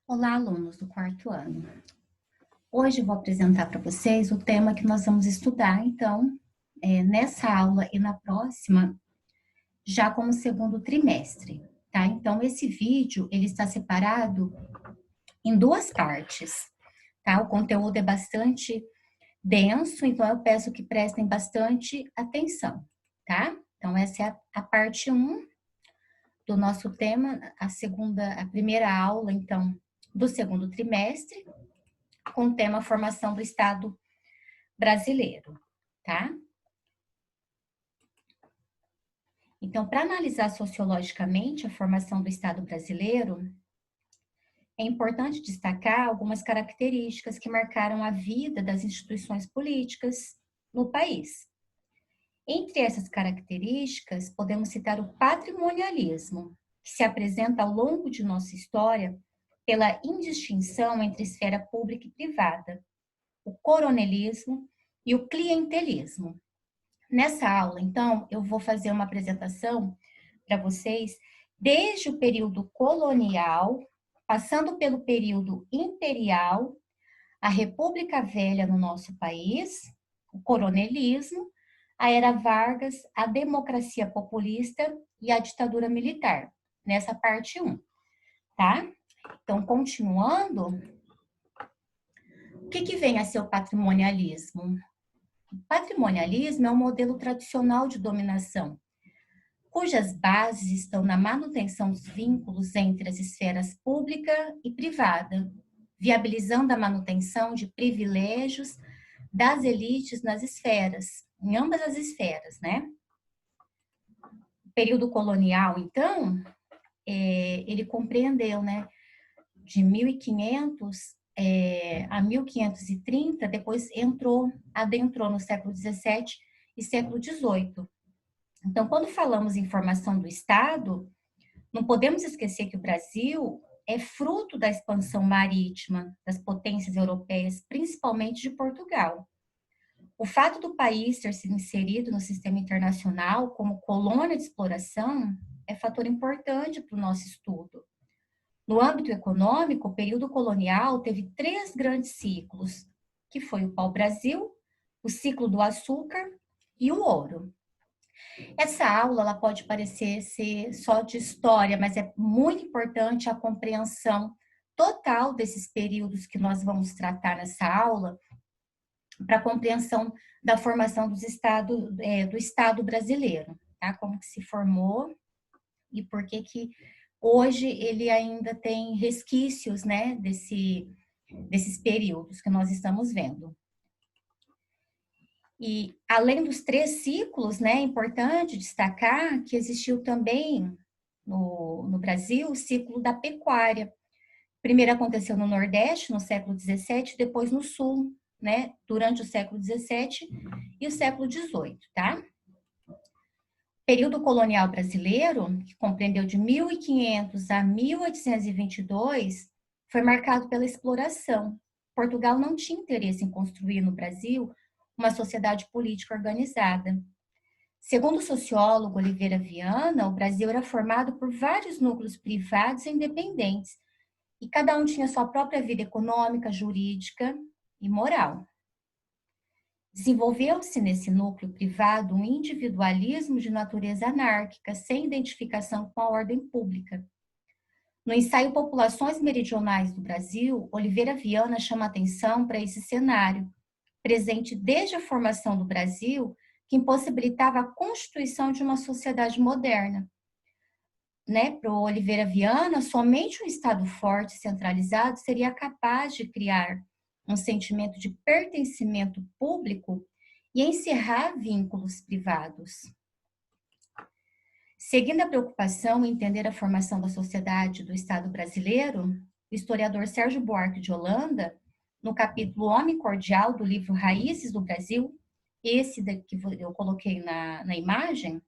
Olá, alunos do quarto ano. Hoje eu vou apresentar para vocês o tema que nós vamos estudar, então, nessa aula e na próxima, já como segundo trimestre, tá? Então, esse vídeo, ele está separado em duas partes, tá? O conteúdo é bastante denso, então eu peço que prestem bastante atenção, tá? Então, essa é a parte um do nosso tema, a primeira aula, então, do segundo trimestre, com o tema Formação do Estado Brasileiro, tá? Então, para analisar sociologicamente a formação do Estado brasileiro, é importante destacar algumas características que marcaram a vida das instituições políticas no país. Entre essas características, podemos citar o patrimonialismo, que se apresenta ao longo de nossa história pela indistinção entre esfera pública e privada, o coronelismo e o clientelismo. Nessa aula, então, eu vou fazer uma apresentação para vocês desde o período colonial, passando pelo período imperial, a República Velha no nosso país, o coronelismo, a Era Vargas, a democracia populista e a ditadura militar, nessa parte um, tá? Então, continuando, o que vem a ser o patrimonialismo? O patrimonialismo é um modelo tradicional de dominação, cujas bases estão na manutenção dos vínculos entre as esferas pública e privada, viabilizando a manutenção de privilégios das elites nas esferas, em ambas as esferas, né? O período colonial, então, ele compreendeu, né, de 1500 a 1530, depois adentrou no século XVII e século XVIII. Então, quando falamos em formação do Estado, não podemos esquecer que o Brasil é fruto da expansão marítima das potências europeias, principalmente de Portugal. O fato do país ter sido inserido no sistema internacional como colônia de exploração é fator importante para o nosso estudo. No âmbito econômico, o período colonial teve três grandes ciclos, que foi o pau-brasil, o ciclo do açúcar e o ouro. Essa aula ela pode parecer ser só de história, mas é muito importante a compreensão total desses períodos que nós vamos tratar nessa aula, para a compreensão da formação do Estado brasileiro, tá? Como que se formou e por que hoje ele ainda tem resquícios, né, desses períodos que nós estamos vendo. E além dos três ciclos, né, é importante destacar que existiu também no Brasil o ciclo da pecuária. Primeiro aconteceu no Nordeste, no século XVII, depois no Sul, né, durante o século XVII e o século XVIII, tá? O período colonial brasileiro, que compreendeu de 1500 a 1822, foi marcado pela exploração. Portugal não tinha interesse em construir no Brasil uma sociedade política organizada. Segundo o sociólogo Oliveira Viana, o Brasil era formado por vários núcleos privados e independentes, e cada um tinha sua própria vida econômica, jurídica e moral. Desenvolveu-se nesse núcleo privado um individualismo de natureza anárquica, sem identificação com a ordem pública. No ensaio Populações Meridionais do Brasil, Oliveira Viana chama atenção para esse cenário, presente desde a formação do Brasil, que impossibilitava a constituição de uma sociedade moderna. Né? Para o Oliveira Viana, somente um Estado forte e centralizado seria capaz de criar um sentimento de pertencimento público e encerrar vínculos privados. Seguindo a preocupação em entender a formação da sociedade do Estado brasileiro, o historiador Sérgio Buarque de Holanda, no capítulo Homem Cordial do livro Raízes do Brasil, esse que eu coloquei na imagem,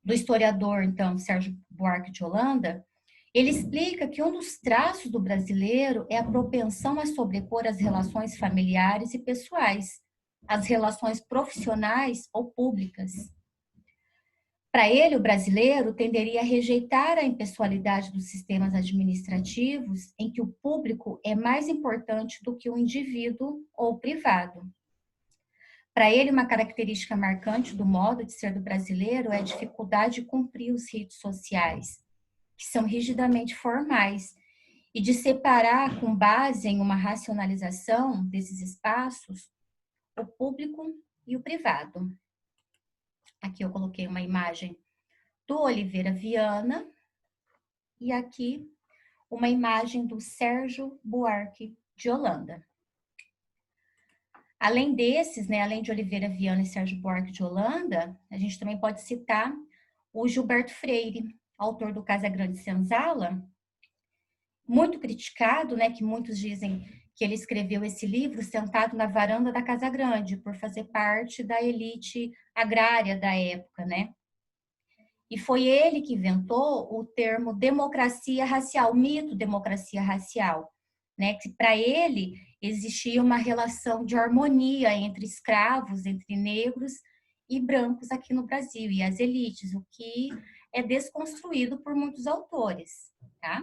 do historiador, então, Sérgio Buarque de Holanda, ele explica que um dos traços do brasileiro é a propensão a sobrepor as relações familiares e pessoais, as relações profissionais ou públicas. Para ele, o brasileiro tenderia a rejeitar a impessoalidade dos sistemas administrativos em que o público é mais importante do que o indivíduo ou o privado. Para ele, uma característica marcante do modo de ser do brasileiro é a dificuldade de cumprir os ritos sociais, que são rigidamente formais, e de separar, com base em uma racionalização desses espaços, o público e o privado. Aqui eu coloquei uma imagem do Oliveira Viana e aqui uma imagem do Sérgio Buarque de Holanda. Além desses, né, além de Oliveira Viana e Sérgio Buarque de Holanda, a gente também pode citar o Gilberto Freire, autor do Casa Grande Senzala, muito criticado, né, que muitos dizem que ele escreveu esse livro sentado na varanda da Casa Grande, por fazer parte da elite agrária da época, né? E foi ele que inventou o termo democracia racial, o mito democracia racial, né? Que para ele existia uma relação de harmonia entre escravos, entre negros e brancos aqui no Brasil, e as elites, o que é desconstruído por muitos autores, tá?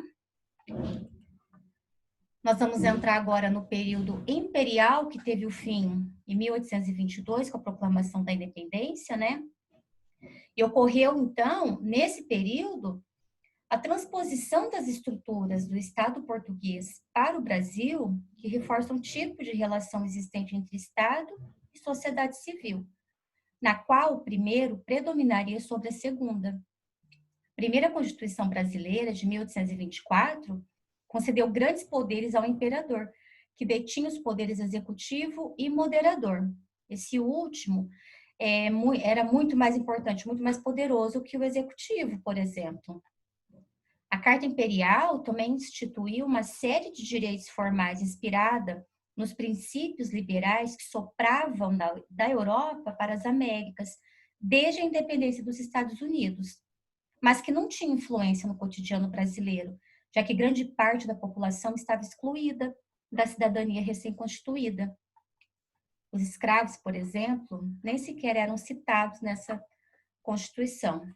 Nós vamos entrar agora no período imperial, que teve o fim em 1822, com a proclamação da independência, né? E ocorreu, então, nesse período, a transposição das estruturas do Estado português para o Brasil, que reforça um tipo de relação existente entre Estado e sociedade civil, na qual o primeiro predominaria sobre a segunda. A primeira Constituição brasileira, de 1824, concedeu grandes poderes ao imperador, que detinha os poderes executivo e moderador. Esse último era muito mais importante, muito mais poderoso que o executivo, por exemplo. A Carta Imperial também instituiu uma série de direitos formais inspirada nos princípios liberais que sopravam da Europa para as Américas, desde a independência dos Estados Unidos, mas que não tinha influência no cotidiano brasileiro, já que grande parte da população estava excluída da cidadania recém-constituída. Os escravos, por exemplo, nem sequer eram citados nessa Constituição.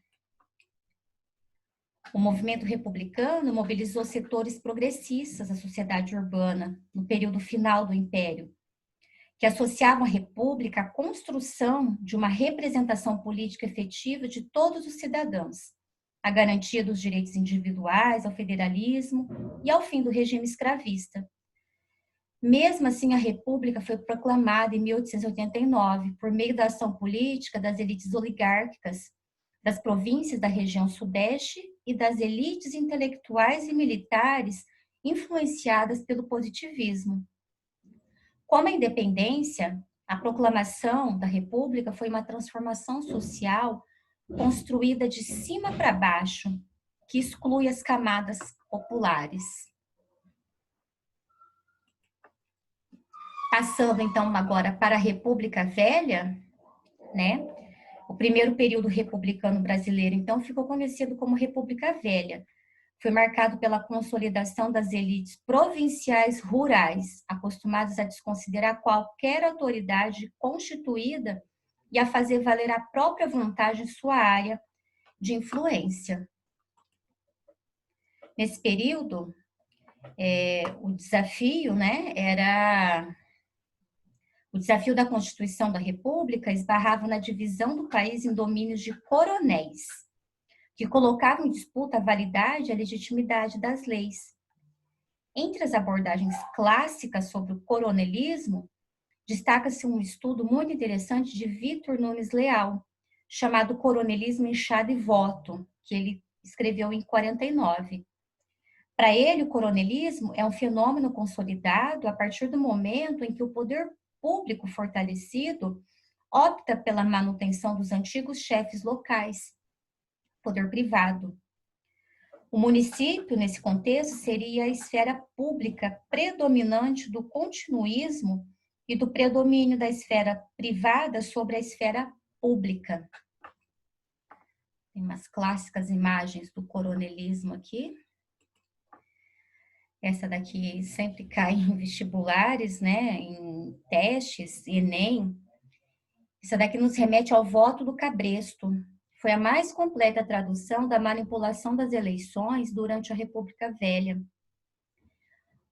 O movimento republicano mobilizou setores progressistas da sociedade urbana no período final do Império, que associavam a República à construção de uma representação política efetiva de todos os cidadãos, à garantia dos direitos individuais, ao federalismo e ao fim do regime escravista. Mesmo assim, a República foi proclamada em 1889 por meio da ação política das elites oligárquicas das províncias da região sudeste e das elites intelectuais e militares influenciadas pelo positivismo. Como a independência, a proclamação da República foi uma transformação social construída de cima para baixo, que exclui as camadas populares. Passando então agora para a República Velha, né? O primeiro período republicano brasileiro, então, ficou conhecido como República Velha. Foi marcado pela consolidação das elites provinciais rurais, acostumadas a desconsiderar qualquer autoridade constituída e a fazer valer a própria vontade em sua área de influência. Nesse período, o desafio, né, o desafio da Constituição da República esbarrava na divisão do país em domínios de coronéis, que colocavam em disputa a validade e a legitimidade das leis. Entre as abordagens clássicas sobre o coronelismo, destaca-se um estudo muito interessante de Vitor Nunes Leal, chamado Coronelismo, Enxada e Voto, que ele escreveu em 49. Para ele, o coronelismo é um fenômeno consolidado a partir do momento em que o poder público fortalecido opta pela manutenção dos antigos chefes locais, poder privado. O município, nesse contexto, seria a esfera pública predominante do continuismo e do predomínio da esfera privada sobre a esfera pública. Tem umas clássicas imagens do coronelismo aqui. Essa daqui sempre cai em vestibulares, né, em testes, Enem. Essa daqui nos remete ao voto do cabresto, foi a mais completa tradução da manipulação das eleições durante a República Velha.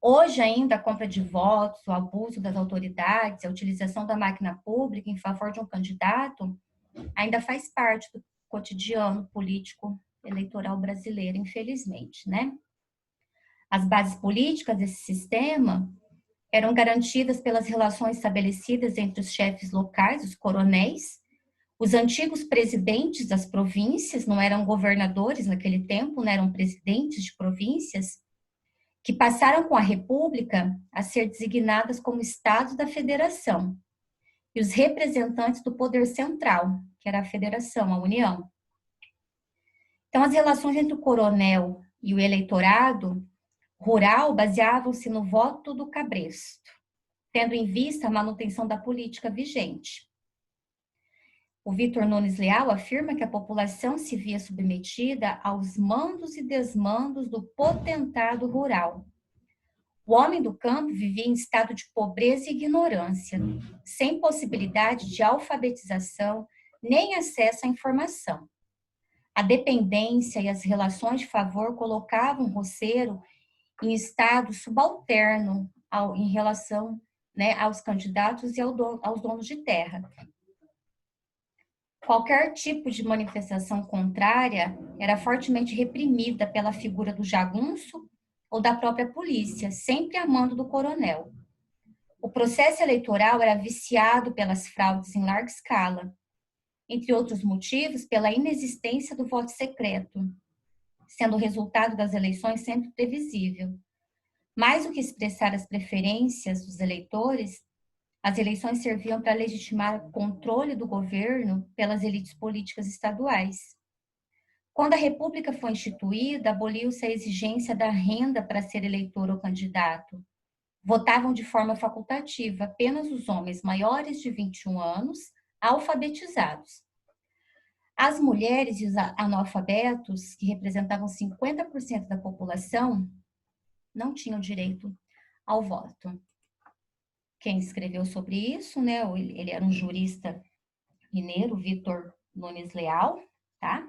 Hoje ainda a compra de votos, o abuso das autoridades, a utilização da máquina pública em favor de um candidato ainda faz parte do cotidiano político eleitoral brasileiro, infelizmente, né? As bases políticas desse sistema eram garantidas pelas relações estabelecidas entre os chefes locais, os coronéis, os antigos presidentes das províncias, não eram governadores naquele tempo, né, eram presidentes de províncias, que passaram com a República a ser designadas como estados da federação, e os representantes do poder central, que era a federação, a União. Então, as relações entre o coronel e o eleitorado rural baseavam-se no voto do cabresto, tendo em vista a manutenção da política vigente. O Vitor Nunes Leal afirma que a população se via submetida aos mandos e desmandos do potentado rural. O homem do campo vivia em estado de pobreza e ignorância, sem possibilidade de alfabetização nem acesso à informação. A dependência e as relações de favor colocavam o roceiro em estado subalterno em relação, né, aos candidatos e aos donos de terra. Qualquer tipo de manifestação contrária era fortemente reprimida pela figura do jagunço ou da própria polícia, sempre a mando do coronel. O processo eleitoral era viciado pelas fraudes em larga escala, entre outros motivos, pela inexistência do voto secreto, sendo o resultado das eleições sempre previsível. Mais do que expressar as preferências dos eleitores, as eleições serviam para legitimar o controle do governo pelas elites políticas estaduais. Quando a República foi instituída, aboliu-se a exigência da renda para ser eleitor ou candidato. Votavam de forma facultativa apenas os homens maiores de 21 anos, alfabetizados. As mulheres e os analfabetos, que representavam 50% da população, não tinham direito ao voto. Quem escreveu sobre isso, né? Ele era um jurista mineiro, Vitor Nunes Leal, tá?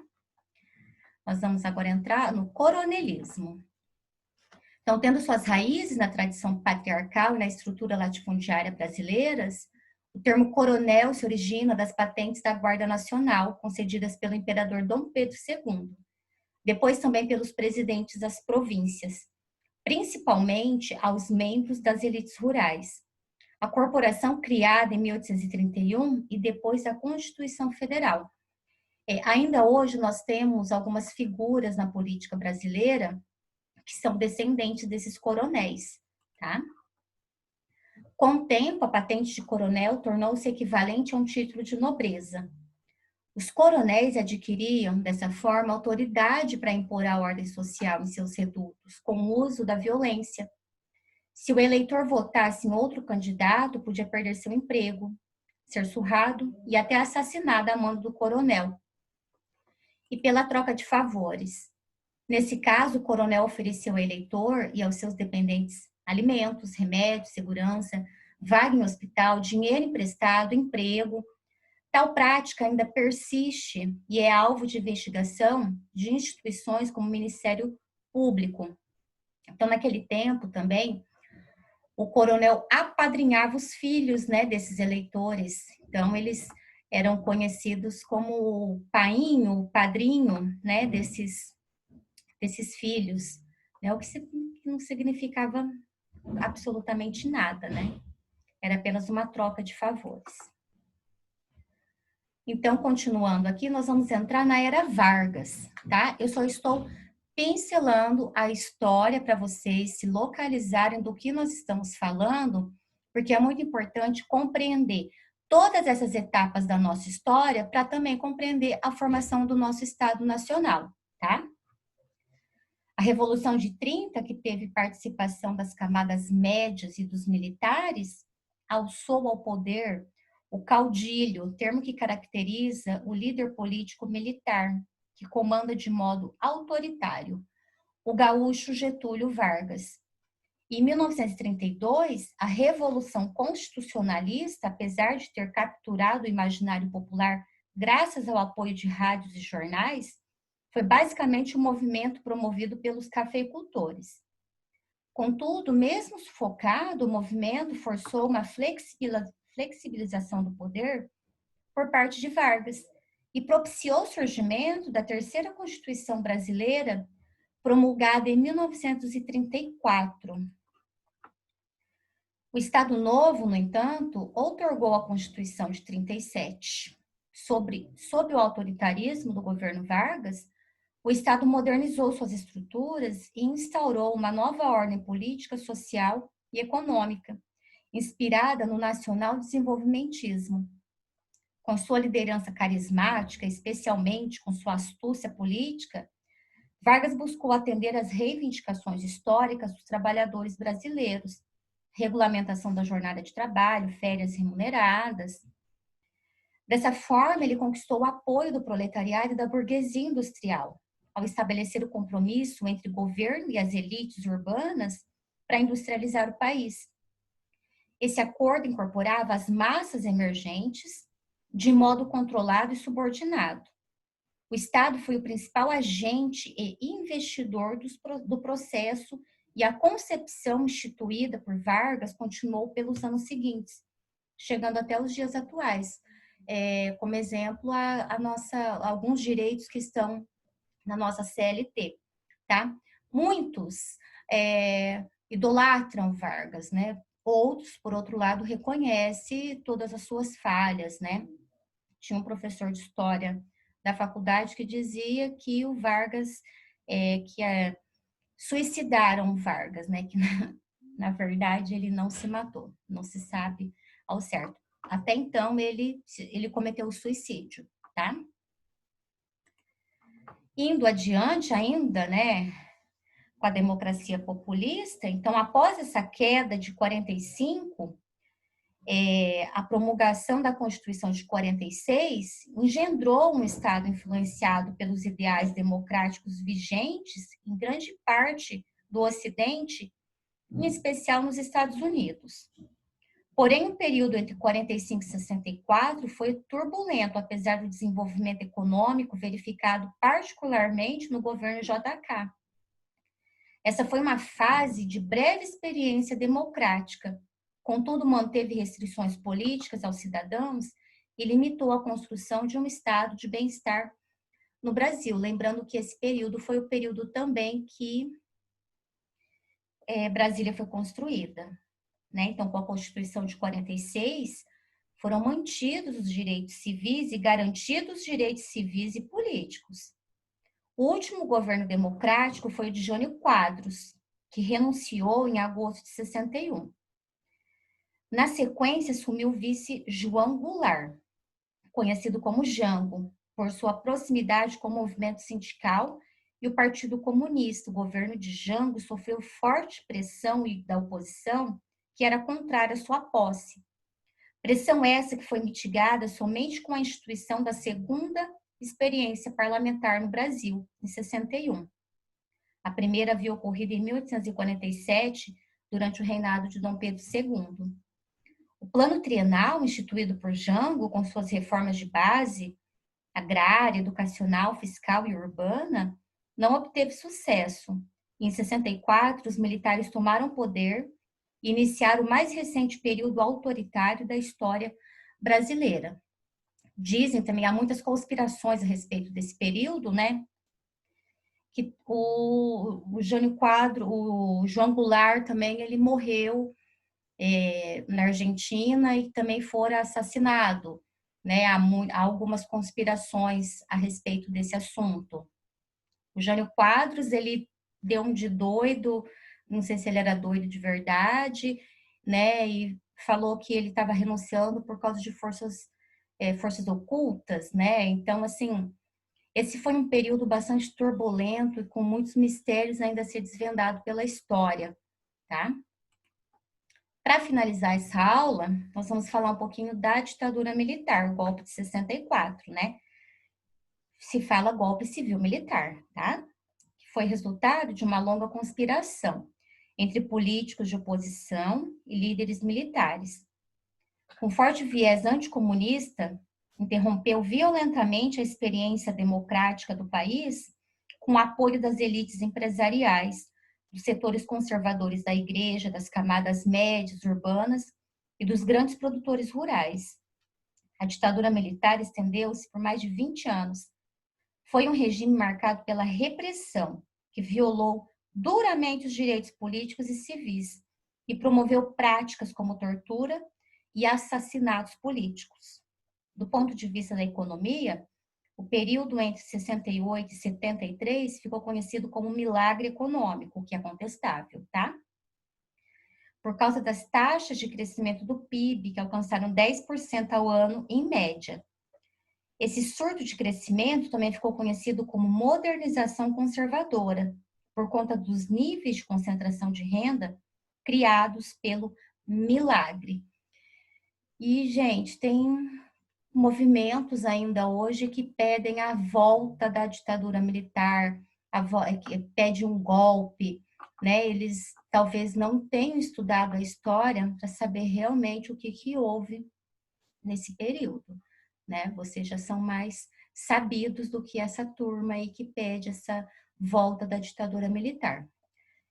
Nós vamos agora entrar no coronelismo. Então, tendo suas raízes na tradição patriarcal e na estrutura latifundiária brasileiras, o termo coronel se origina das patentes da Guarda Nacional, concedidas pelo imperador Dom Pedro II, depois também pelos presidentes das províncias, principalmente aos membros das elites rurais. A corporação criada em 1831 e depois da Constituição Federal. Ainda hoje nós temos algumas figuras na política brasileira que são descendentes desses coronéis, tá? Com o tempo, a patente de coronel tornou-se equivalente a um título de nobreza. Os coronéis adquiriam, dessa forma, autoridade para impor a ordem social em seus redutos, com o uso da violência. Se o eleitor votasse em outro candidato, podia perder seu emprego, ser surrado e até assassinado a mando do coronel. E pela troca de favores. Nesse caso, o coronel ofereceu ao eleitor e aos seus dependentes alimentos, remédios, segurança, vaga em hospital, dinheiro emprestado, emprego. Tal prática ainda persiste e é alvo de investigação de instituições como o Ministério Público. Então, naquele tempo também, o coronel apadrinhava os filhos, né, desses eleitores. Então, eles eram conhecidos como o painho, o padrinho, né, desses filhos, né, o que não significava absolutamente nada, né? Era apenas uma troca de favores. Então, continuando aqui, nós vamos entrar na Era Vargas, tá? Eu só estou pincelando a história para vocês se localizarem do que nós estamos falando, porque é muito importante compreender todas essas etapas da nossa história para também compreender a formação do nosso Estado Nacional, tá? A Revolução de 30, que teve participação das camadas médias e dos militares, alçou ao poder o caudilho, termo que caracteriza o líder político militar, que comanda de modo autoritário, o gaúcho Getúlio Vargas. Em 1932, a Revolução Constitucionalista, apesar de ter capturado o imaginário popular graças ao apoio de rádios e jornais, foi basicamente um movimento promovido pelos cafeicultores. Contudo, mesmo sufocado, o movimento forçou uma flexibilização do poder por parte de Vargas e propiciou o surgimento da terceira Constituição brasileira, promulgada em 1934. O Estado Novo, no entanto, outorgou a Constituição de 37. Sob o autoritarismo do governo Vargas, o Estado modernizou suas estruturas e instaurou uma nova ordem política, social e econômica, inspirada no nacional-desenvolvimentismo. Com sua liderança carismática, especialmente com sua astúcia política, Vargas buscou atender às reivindicações históricas dos trabalhadores brasileiros, regulamentação da jornada de trabalho, férias remuneradas. Dessa forma, ele conquistou o apoio do proletariado e da burguesia industrial, ao estabelecer o compromisso entre o governo e as elites urbanas para industrializar o país. Esse acordo incorporava as massas emergentes de modo controlado e subordinado. O Estado foi o principal agente e investidor do processo e a concepção instituída por Vargas continuou pelos anos seguintes, chegando até os dias atuais. Como exemplo, alguns direitos que estão na nossa CLT, tá? Muitos idolatram Vargas, né? Outros, por outro lado, reconhecem todas as suas falhas, né? Tinha um professor de história da faculdade que dizia que o Vargas, suicidaram Vargas, né? Que na verdade ele não se matou, não se sabe ao certo. Até então ele cometeu o suicídio, tá? Indo adiante ainda, né, com a democracia populista, então após essa queda de 45, a promulgação da Constituição de 46 engendrou um Estado influenciado pelos ideais democráticos vigentes em grande parte do Ocidente, em especial nos Estados Unidos. Porém, o período entre 45 e 64 foi turbulento, apesar do desenvolvimento econômico verificado particularmente no governo JK. Essa foi uma fase de breve experiência democrática, contudo manteve restrições políticas aos cidadãos e limitou a construção de um estado de bem-estar no Brasil. Lembrando que esse período foi o período também que Brasília foi construída, né? Então, com a Constituição de 46, foram mantidos os direitos civis e garantidos os direitos civis e políticos. O último governo democrático foi o de Jânio Quadros, que renunciou em agosto de 61. Na sequência, assumiu o vice João Goulart, conhecido como Jango, por sua proximidade com o movimento sindical e o Partido Comunista. O governo de Jango sofreu forte pressão da oposição, que era contrária à sua posse. Pressão essa que foi mitigada somente com a instituição da segunda experiência parlamentar no Brasil, em 61. A primeira havia ocorrido em 1847, durante o reinado de Dom Pedro II. O plano trienal, instituído por Jango, com suas reformas de base, agrária, educacional, fiscal e urbana, não obteve sucesso. Em 64, os militares tomaram poder e iniciaram o mais recente período autoritário da história brasileira. Dizem também, há muitas conspirações a respeito desse período, né? Que o Jânio Quadros, o João Goulart também, ele morreu na Argentina e também fora assassinado, né? Há algumas conspirações a respeito desse assunto. O Jânio Quadros, ele deu um de doido, não sei se ele era doido de verdade, né? E falou que ele estava renunciando por causa de forças ocultas, né? Então, assim, esse foi um período bastante turbulento e com muitos mistérios ainda a ser desvendado pela história, tá? Para finalizar essa aula, nós vamos falar um pouquinho da ditadura militar, o golpe de 64, né? Se fala golpe civil-militar, tá? Que foi resultado de uma longa conspiração entre políticos de oposição e líderes militares. Com forte viés anticomunista, interrompeu violentamente a experiência democrática do país com o apoio das elites empresariais, dos setores conservadores da igreja, das camadas médias urbanas e dos grandes produtores rurais. A ditadura militar estendeu-se por mais de 20 anos. Foi um regime marcado pela repressão, que violou duramente os direitos políticos e civis e promoveu práticas como tortura e assassinatos políticos. Do ponto de vista da economia, o período entre 68 e 73 ficou conhecido como milagre econômico, o que é contestável, tá? Por causa das taxas de crescimento do PIB, que alcançaram 10% ao ano em média. Esse surto de crescimento também ficou conhecido como modernização conservadora, por conta dos níveis de concentração de renda criados pelo milagre. E, gente, tem movimentos ainda hoje que pedem a volta da ditadura militar, que pede um golpe, né? Eles talvez não tenham estudado a história para saber realmente o que houve nesse período, né? Vocês já são mais sabidos do que essa turma aí que pede essa volta da ditadura militar.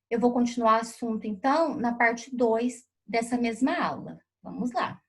Eu vou continuar o assunto, então, na parte 2 dessa mesma aula. Vamos lá.